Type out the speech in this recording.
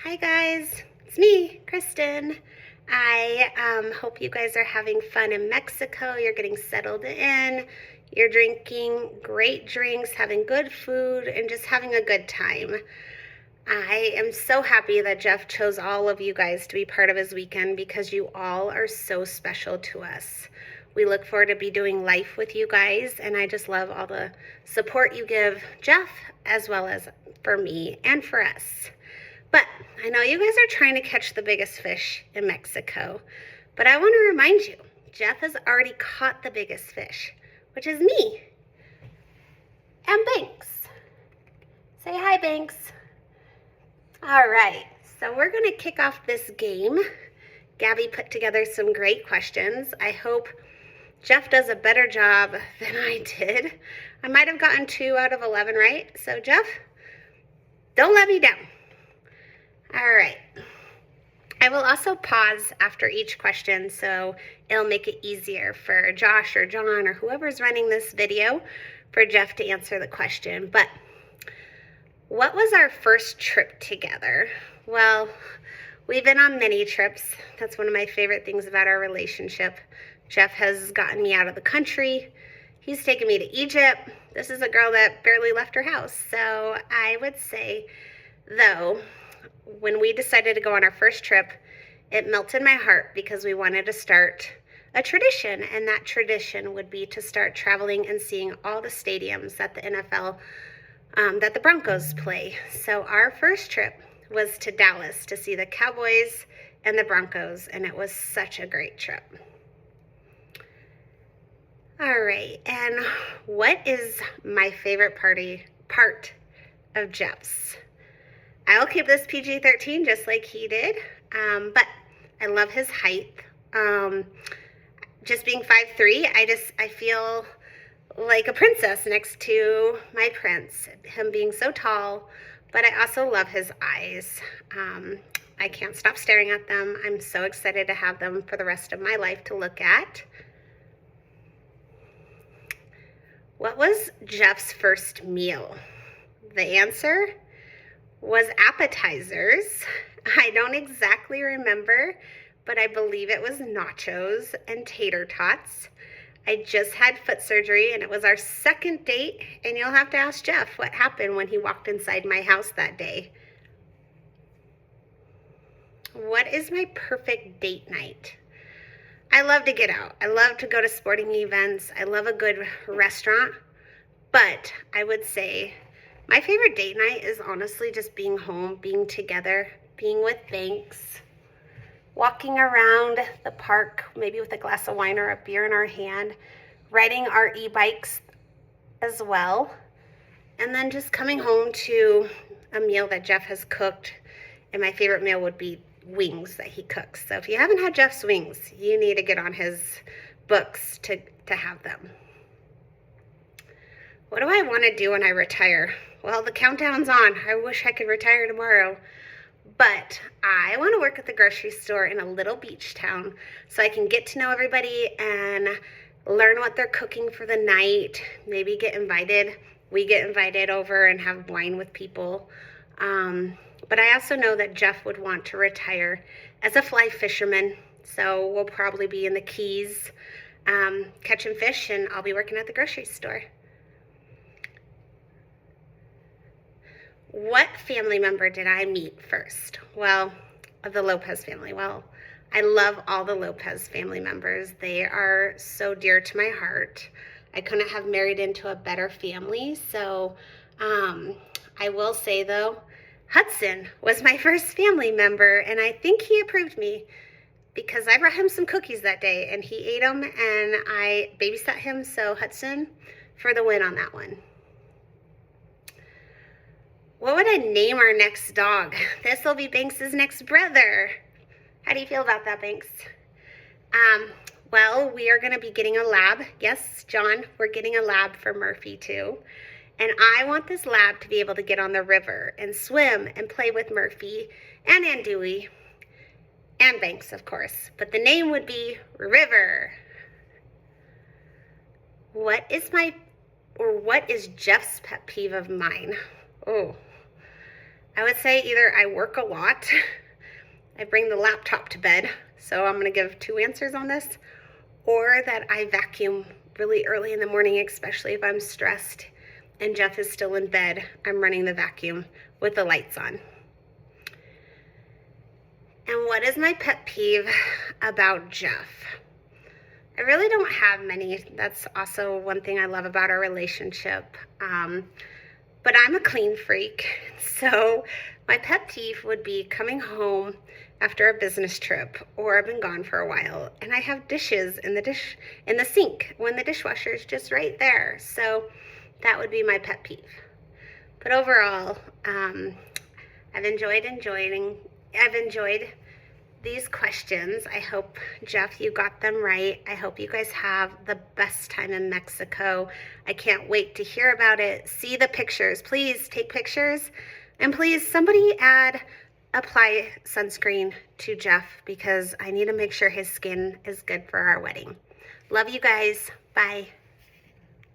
Hi guys, it's me, Kristen. I hope you guys are having fun in Mexico. You're getting settled in. You're drinking great drinks, having good food, and just having a good time. I am so happy that Jeff chose all of you guys to be part of his weekend because you all are so special to us. We look forward to be doing life with you guys, and I just love all the support you give Jeff as well as for me and for us. But I know you guys are trying to catch the biggest fish in Mexico, but I want to remind you, Jeff has already caught the biggest fish, which is me and Banks. Say hi, Banks. All right, so we're going to kick off this game. Gabby put together some great questions. I hope Jeff does a better job than I did. I might have gotten 2 out of 11 right. So Jeff, don't let me down. All right. I will also pause after each question so it'll make it easier for Josh or John or whoever's running this video for Jeff to answer the question. But what was our first trip together? Well, we've been on many trips. That's one of my favorite things about our relationship. Jeff has gotten me out of the country. He's taken me to Egypt. This is a girl that barely left her house. So I would say, though, when we decided to go on our first trip, it melted my heart because we wanted to start a tradition, and that tradition would be to start traveling and seeing all the stadiums that the NFL, that the Broncos play. So our first trip was to Dallas to see the Cowboys and the Broncos, and it was such a great trip. All right, and what is my favorite part of Jeff's? I'll keep this PG-13 just like he did, but I love his height. Just being 5'3", I feel like a princess next to my prince, him being so tall, but I also love his eyes. I can't stop staring at them. I'm so excited to have them for the rest of my life to look at. What was Jeff's first meal? The answer was appetizers. I don't exactly remember, but I believe it was nachos and tater tots. I just had foot surgery and it was our second date, and you'll have to ask Jeff what happened when he walked inside my house that day. What is my perfect date night? I love to get out. I love to go to sporting events. I love a good restaurant, but I would say my favorite date night is honestly just being home, being together, being with Banks, walking around the park, maybe with a glass of wine or a beer in our hand, riding our e-bikes as well, and then just coming home to a meal that Jeff has cooked. And my favorite meal would be wings that he cooks. So if you haven't had Jeff's wings, you need to get on his books to have them. What do I want to do when I retire? Well, the countdown's on. I wish I could retire tomorrow. But I want to work at the grocery store in a little beach town so I can get to know everybody and learn what they're cooking for the night. Maybe get invited. We get invited over and have wine with people. But I also know that Jeff would want to retire as a fly fisherman. So we'll probably be in the Keys catching fish, and I'll be working at the grocery store. What family member did I meet first? Well, of the Lopez family. Well, I love all the Lopez family members. They are so dear to my heart. I couldn't have married into a better family. So I will say, though, Hudson was my first family member, and I think he approved me because I brought him some cookies that day, and he ate them, and I babysat him. So Hudson for the win on that one. What would I name our next dog? This will be Banks's next brother. How do you feel about that, Banks? Well, we are going to be getting a lab. Yes, John, we're getting a lab for Murphy too. And I want this lab to be able to get on the river and swim and play with Murphy and Andouille and Banks, of course. But the name would be River. What is Jeff's pet peeve of mine? Oh, I would say either I work a lot, I bring the laptop to bed, so I'm going to give 2 answers on this, or that I vacuum really early in the morning, especially if I'm stressed and Jeff is still in bed. I'm running the vacuum with the lights on. And what is my pet peeve about Jeff? I really don't have many. That's also one thing I love about our relationship. But I'm a clean freak, so my pet peeve would be coming home after a business trip, or I've been gone for a while, and I have dishes in the sink when the dishwasher is just right there. So that would be my pet peeve. But overall, I've enjoyed these questions. I hope, Jeff, you got them right. I hope you guys have the best time in Mexico. I can't wait to hear about it. See the pictures. Please take pictures. And please, somebody apply sunscreen to Jeff, because I need to make sure his skin is good for our wedding. Love you guys. Bye.